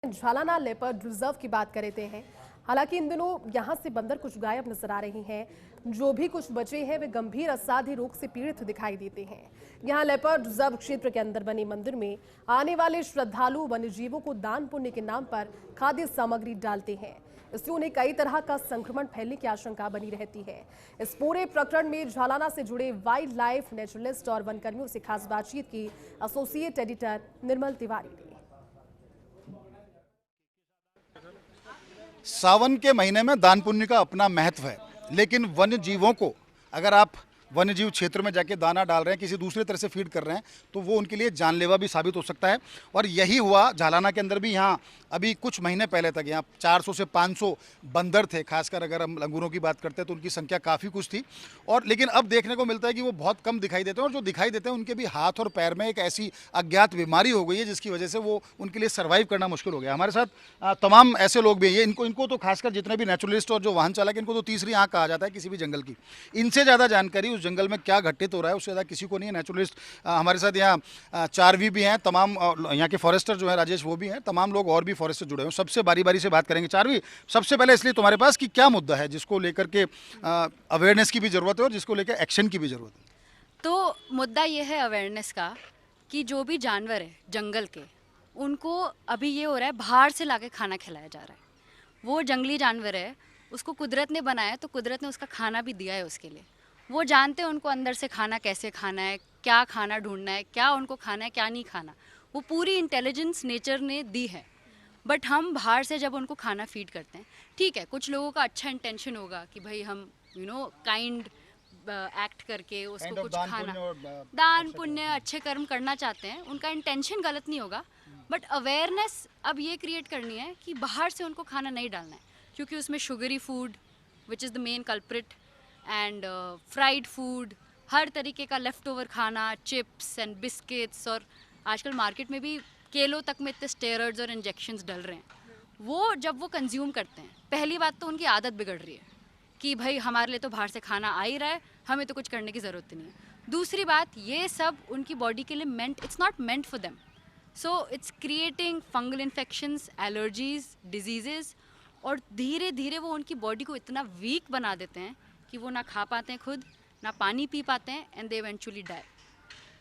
Jhalana leopard reserve की बात कर रहे हैं। हालांकि इन दिनों यहां से बंदर कुछ गायब नजर आ रहे हैं। जो भी कुछ बचे हैं वे गंभीर असाध्य रोग से पीड़ित दिखाई देते हैं। यहां लेपर्ड रिजर्व क्षेत्र के अंदर बने मंदिर में आने वाले श्रद्धालु वन्य जीवों को दान पुण्य के नाम पर खाद्य सामग्री डालते हैं। इससे उन्हें कई तरह का संक्रमण फैलने की आशंका बनी रहती है। इस पूरे प्रकरण में झालाना से जुड़े वाइल्ड लाइफ नेचुरलिस्ट और वनकर्मियों से खास बातचीत की एसोसिएट एडिटर निर्मल तिवारी ने। सावन के महीने में दान पुण्य का अपना महत्व है, लेकिन वन्य जीवों को अगर आप वन्य जीव क्षेत्र में जाके दाना डाल रहे हैं, किसी दूसरे तरह से फीड कर रहे हैं, तो वो उनके लिए जानलेवा भी साबित हो सकता है। और यही हुआ झालाना के अंदर भी। यहाँ अभी कुछ महीने पहले तक यहाँ 400 से 500 बंदर थे। खासकर अगर हम लंगूरों की बात करते हैं तो उनकी संख्या काफ़ी कुछ थी। और लेकिन अब देखने को मिलता है कि वो बहुत कम दिखाई देते हैं, और जो दिखाई देते हैं उनके भी हाथ और पैर में एक ऐसी अज्ञात बीमारी हो गई है जिसकी वजह से वो उनके लिए सर्वाइव करना मुश्किल हो गया। हमारे साथ तमाम ऐसे लोग भी हैं। इनको तो खासकर जितने भी नेचुरलिस्ट और जो वाहन चालक, इनको तो तीसरी आंख कहा जाता है किसी भी जंगल की। इनसे ज़्यादा जानकारी उस जंगल में क्या घटित हो रहा है उससे ज़्यादा किसी को नहीं है। नेचुरलिस्ट हमारे साथ यहाँ चारवी भी हैं, तमाम यहाँ के फॉरेस्टर जो है राजेश वो भी हैं, तमाम लोग और भी फॉरेस्टर जुड़े हैं। सबसे बारी बारी से बात करेंगे। चारवी, सबसे पहले इसलिए तुम्हारे पास कि क्या मुद्दा है जिसको लेकर के अवेयरनेस की भी ज़रूरत है और जिसको लेकर एक्शन की भी ज़रूरत है? तो मुद्दा ये है अवेयरनेस का कि जो भी जानवर है जंगल के, उनको अभी ये हो रहा है बाहर से लाके खाना खिलाया जा रहा है। वो जंगली जानवर है, उसको कुदरत ने बनाया, तो कुदरत ने उसका खाना भी दिया है उसके लिए। वो जानते हैं उनको अंदर से खाना कैसे खाना है, क्या खाना ढूंढना है, क्या उनको खाना है, क्या नहीं खाना। वो पूरी इंटेलिजेंस नेचर ने दी है। बट हम बाहर से जब उनको खाना फीड करते हैं, ठीक है, कुछ लोगों का अच्छा इंटेंशन होगा कि भाई हम काइंड एक्ट करके उसको कुछ खाना, दान पुण्य अच्छे कर्म करना चाहते हैं, उनका इंटेंशन गलत नहीं होगा। बट अवेयरनेस अब ये क्रिएट करनी है कि बाहर से उनको खाना नहीं डालना है, क्योंकि उसमें sugary food which is the main culprit and fried food, हर तरीके का लेफ़्ट ओवर खाना, चिप्स एंड बिस्किट्स, और आजकल मार्केट में भी केलों तक में इतने स्टेरॉइड्स और इंजेक्शंस डल रहे हैं। वो जब वो कंज्यूम करते हैं, पहली बात तो उनकी आदत बिगड़ रही है कि भाई हमारे लिए तो बाहर से खाना आ ही रहा है, हमें तो कुछ करने की ज़रूरत नहीं है। दूसरी बात, ये सब उनकी बॉडी के लिए it's not meant for them, so it's creating fungal infections, allergies, diseases, और धीरे धीरे वो उनकी बॉडी को इतना वीक बना देते हैं कि वो ना खा पाते हैं खुद, ना पानी पी पाते हैं, एंड दे इवेंचुअली डाई।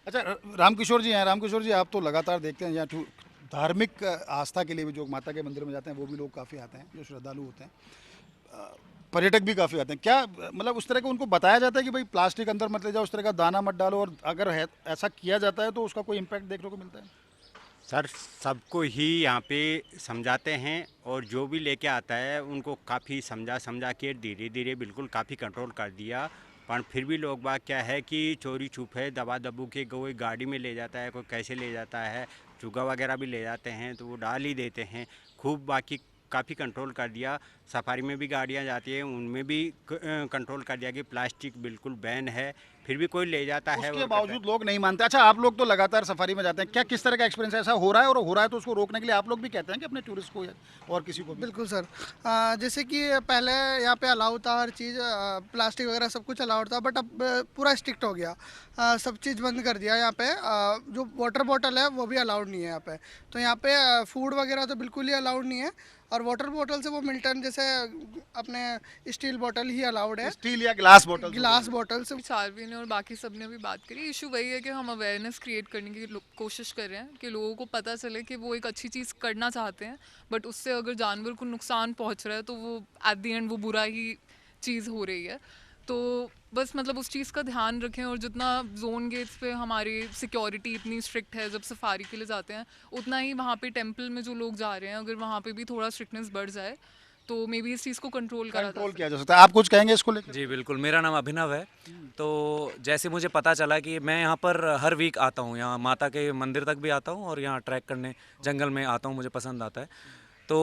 अच्छा, रामकिशोर जी हैं। रामकिशोर जी, आप तो लगातार देखते हैं यहाँ धार्मिक आस्था के लिए भी जो माता के मंदिर में जाते हैं वो भी लोग काफ़ी आते हैं, जो श्रद्धालु होते हैं, पर्यटक भी काफ़ी आते हैं। क्या मतलब उस तरह का उनको बताया जाता है कि भाई प्लास्टिक अंदर मत ले जाओ, उस तरह का दाना मत डालो, और अगर है ऐसा किया जाता है तो उसका कोई इम्पैक्ट देखने को मिलता है? सर, सबको ही यहाँ पे समझाते हैं, और जो भी लेके आता है उनको काफ़ी समझा के धीरे धीरे बिल्कुल काफ़ी कंट्रोल कर दिया। पर फिर भी लोग बात क्या है कि चोरी छुप है, दबा दबू के कोई गाड़ी में ले जाता है, कोई कैसे ले जाता है, चुगा वगैरह भी ले जाते हैं तो वो डाल ही देते हैं खूब। बाकी काफ़ी कंट्रोल कर दिया। सफारी में भी गाड़ियाँ जाती हैं, उनमें भी कंट्रोल कर दिया कि प्लास्टिक बिल्कुल बैन है, फिर भी कोई ले जाता है। उसके बावजूद लोग नहीं मानते। अच्छा, आप लोग तो लगातार सफारी में जाते हैं, क्या किस तरह का एक्सपीरियंस ऐसा हो रहा है, और हो रहा है तो उसको रोकने के लिए आप लोग भी कहते हैं कि अपने टूरिस्ट को और किसी को भी? बिल्कुल सर। जैसे कि पहले यहाँ पे अलाउ था हर चीज़, प्लास्टिक वगैरह सब कुछ अलाउड था, बट अब पूरा स्ट्रिक्ट हो गया। सब चीज़ बंद कर दिया यहाँ पे। जो वाटर बॉटल है वो भी अलाउड नहीं है यहाँ पे। तो यहाँ पे फूड वगैरह तो बिल्कुल ही अलाउड नहीं है, और वाटर बॉटल से वो मिल्टन जैसे अपने स्टील बॉटल ही अलाउड है। स्टील या ग्लास बॉटल? ग्लास बॉटल से। चारवी ने और बाकी सब ने भी बात करी। इशू वही है कि हम अवेयरनेस क्रिएट करने की कोशिश कर रहे हैं कि लोगों को पता चले कि वो एक अच्छी चीज़ करना चाहते हैं, बट उससे अगर जानवर को नुकसान पहुंच रहा है तो वो एट द एंड वो बुरा ही चीज़ हो रही है। तो बस मतलब उस चीज़ का ध्यान रखें, और जितना जोन गेट्स पे हमारी सिक्योरिटी इतनी स्ट्रिक्ट है जब सफारी के लिए जाते हैं, उतना ही वहाँ पे टेंपल में जो लोग जा रहे हैं, अगर वहाँ पे भी थोड़ा स्ट्रिक्टनेस बढ़ जाए तो मे बी इस चीज़ को कंट्रोल किया जा सकता है। आप कुछ कहेंगे इसको लेकर? जी बिल्कुल, मेरा नाम अभिनव है। तो जैसे मुझे पता चला कि मैं यहाँ पर हर वीक आता हूँ, यहाँ माता के मंदिर तक भी आता हूँ और यहाँ ट्रैक करने जंगल में आता हूँ, मुझे पसंद आता है। तो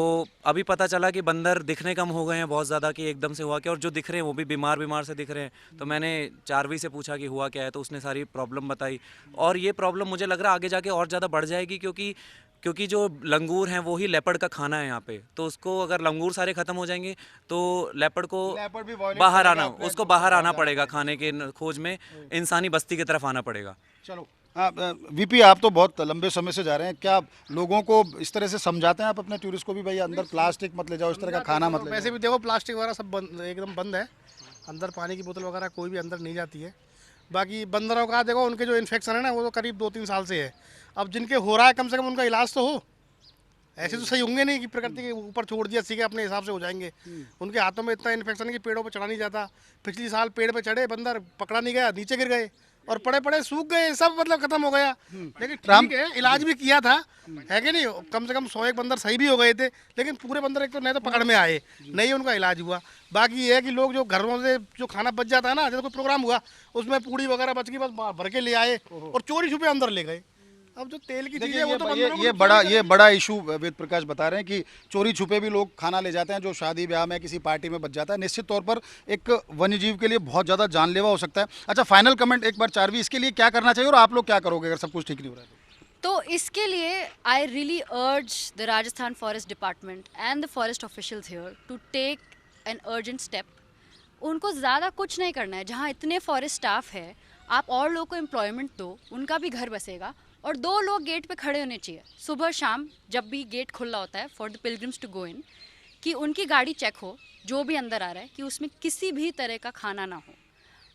अभी पता चला कि बंदर दिखने कम हो गए हैं बहुत ज़्यादा, कि एकदम से हुआ क्या, और जो दिख रहे हैं वो भी बीमार से दिख रहे हैं। तो मैंने चारवी से पूछा कि हुआ क्या है, तो उसने सारी प्रॉब्लम बताई, और ये प्रॉब्लम मुझे लग रहा है आगे जाके और ज़्यादा बढ़ जाएगी, क्योंकि जो लंगूर हैं वो ही लेपर्ड का खाना है यहाँ पे। तो उसको अगर लंगूर सारे ख़त्म हो जाएंगे तो लेपर्ड को बाहर आना पड़ेगा, खाने के खोज में इंसानी बस्ती की तरफ आना पड़ेगा। चलो, हाँ वीपी, आप तो बहुत लंबे समय से जा रहे हैं, क्या लोगों को इस तरह से समझाते हैं आप अपने टूरिस्ट को भी, भाई अंदर प्लास्टिक मत ले जाओ, इस तरह का खाना मत ले वैसे जाओ? भी देखो प्लास्टिक वगैरह सब बंद, एकदम बंद है। अंदर पानी की बोतल वगैरह कोई भी अंदर नहीं जाती है। बाकी बंदरों का देखो, उनके जो इन्फेक्शन है ना, वो तो करीब 2-3 साल से है। अब जिनके हो रहा है, कम से कम उनका इलाज तो हो। ऐसे तो सही होंगे नहीं कि प्रकृति के ऊपर छोड़ दिया, सीखे अपने हिसाब से हो जाएंगे। उनके हाथों में इतना इन्फेक्शन है कि पेड़ों पर चढ़ा नहीं जाता। पिछली साल पेड़ पे चढ़े, बंदर पकड़ा नहीं गया, नीचे गिर गए और पड़े पड़े सूख गए, सब मतलब खत्म हो गया। लेकिन ठीक है, इलाज भी किया था, है कि नहीं, कम से कम 100 बंदर सही भी हो गए थे। लेकिन पूरे बंदर एक तो नहीं तो पकड़ में आए, नहीं उनका इलाज हुआ। बाकी ये है कि लोग जो घरों से जो खाना बच जाता है ना, जैसे कोई प्रोग्राम हुआ उसमें पूड़ी वगैरह बच गई, बस भर के ले आए और चोरी छुपे अंदर ले गए। अब जो तेल की चीज़ देखिए है वो तो बंदरों को ये नुकसान बड़ा इशू वेद प्रकाश बता रहे हैं कि चोरी छुपे भी लोग खाना ले जाते हैं, जो शादी ब्याह में किसी पार्टी में बच जाता है। निश्चित तौर पर एक वन्यजीव के लिए बहुत ज़्यादा जानलेवा हो सकता है। अच्छा, फाइनल कमेंट एक बार चारवी, इसके लिए क्या करना चाहिए और आप लोग क्या करोगे अगर सब कुछ ठीक नहीं हो रहा है तो इसके लिए I really urge the Rajasthan forest department and the forest officials here to take an urgent step. उनको ज़्यादा कुछ नहीं करना है, जहाँ इतने फॉरेस्ट स्टाफ है आप और लोगों को एम्प्लॉयमेंट दो, उनका भी घर बसेगा। और 2 लोग गेट पे खड़े होने चाहिए सुबह शाम, जब भी गेट खुला होता है for the pilgrims to go in, कि उनकी गाड़ी चेक हो, जो भी अंदर आ रहा है कि उसमें किसी भी तरह का खाना ना हो।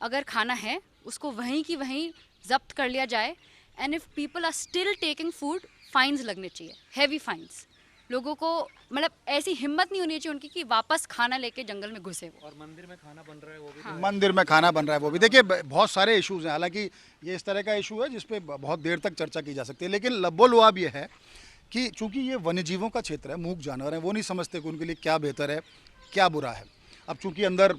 अगर खाना है उसको वहीं की वहीं जब्त कर लिया जाए। And if people are still taking food, fines लगने चाहिए, हैवी फाइन्स। लोगों को मतलब ऐसी हिम्मत नहीं होनी चाहिए उनकी कि वापस खाना लेके जंगल में घुसे वो। और मंदिर में खाना बन रहा है वो भी हाँ। मंदिर में खाना बन रहा है वो भी। देखिए बहुत सारे इश्यूज हैं, हालांकि ये इस तरह का इशू है जिस पे बहुत देर तक चर्चा की जा सकती है, लेकिन लब्बो-लुआब ये है कि चूंकि ये वन्यजीवों का क्षेत्र है, मूक जानवर हैं, वो नहीं समझते कि उनके लिए क्या बेहतर है क्या बुरा है। अब चूंकि अंदर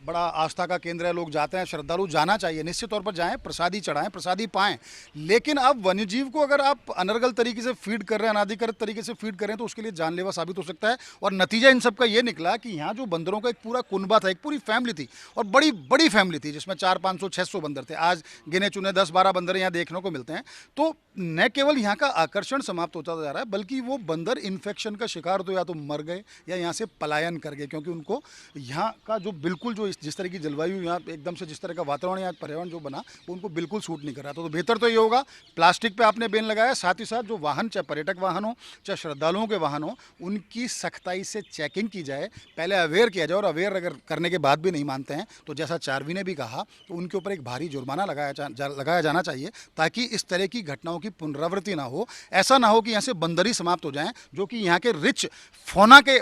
बड़ा आस्था का केंद्र है, लोग जाते हैं, श्रद्धालु जाना चाहिए, निश्चित तौर पर जाएं, प्रसादी चढ़ाएं, प्रसादी पाएं। लेकिन अब वन्यजीव को अगर आप अनर्गल तरीके से फीड कर रहे हैं, अनाधिकृत तरीके से फीड कर रहे हैं, तो उसके लिए जानलेवा साबित हो सकता है। और नतीजा इन सब का ये निकला कि यहाँ जो बंदरों का एक पूरा कुनबा था, एक पूरी फैमिली थी, और बड़ी बड़ी फैमिली थी, जिसमें 400-500-600 बंदर थे। आज गिने चुने 10-12 बंदर यहाँ देखने को मिलते हैं। तो न केवल यहाँ का आकर्षण समाप्त होता जा रहा है, बल्कि वो बंदर इन्फेक्शन का शिकार तो या तो मर गए या यहाँ से पलायन कर गए, क्योंकि उनको यहाँ का जो बिल्कुल जो जिस तरह की जलवायु यहाँ एकदम से, जिस तरह का वातावरण या पर्यावरण जो बना, वो उनको बिल्कुल सूट नहीं कर रहा। तो बेहतर तो ये होगा, प्लास्टिक पे आपने बैन लगाया, साथ ही साथ जो वाहन, चाहे पर्यटक वाहन हो चाहे श्रद्धालुओं के वाहन हो, उनकी सख्ताई से चेकिंग की जाए, पहले अवेयर किया जाए। और अवेयर अगर करने के बाद भी नहीं मानते हैं तो जैसा चारवी ने भी कहा, तो उनके ऊपर एक भारी जुर्माना लगाया जाना चाहिए, ताकि इस तरह की घटनाओं की पुनरावृत्ति ना हो। ऐसा ना हो कि यहाँ से बंदर ही समाप्त हो जाएं, जो कि यहाँ के रिच फौना के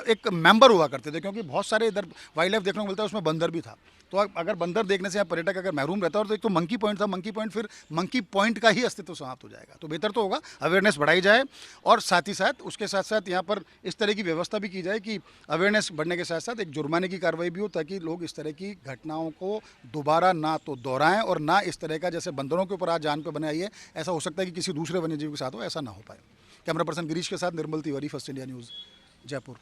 एक मेंबर हुआ करते थे, क्योंकि बहुत सारे इधर वाइल्ड लाइफ देखने को मिलता है, उसमें बंदर भी था। तो अगर बंदर देखने से यहाँ पर्यटक अगर महरूम रहता है, और तो एक तो मंकी पॉइंट था, मंकी पॉइंट फिर मंकी पॉइंट का ही अस्तित्व समाप्त हो जाएगा। तो बेहतर तो होगा अवेयरनेस बढ़ाई जाए, और साथ ही साथ उसके साथ साथ यहाँ पर इस तरह की व्यवस्था भी की जाए कि अवेयरनेस बढ़ने के साथ साथ एक जुर्माने की कार्रवाई भी हो, ताकि लोग इस तरह की घटनाओं को दोबारा ना तो दोहराएं, और ना इस तरह का, जैसे बंदरों के ऊपर आज जान पे बनाई है, ऐसा हो सकता है कि किसी दूसरे वन्यजीव के साथ हो, ऐसा ना हो पाए। कैमरा पर्सन गिरीश के साथ Nirmal Tiwari, first India news, Jaipur.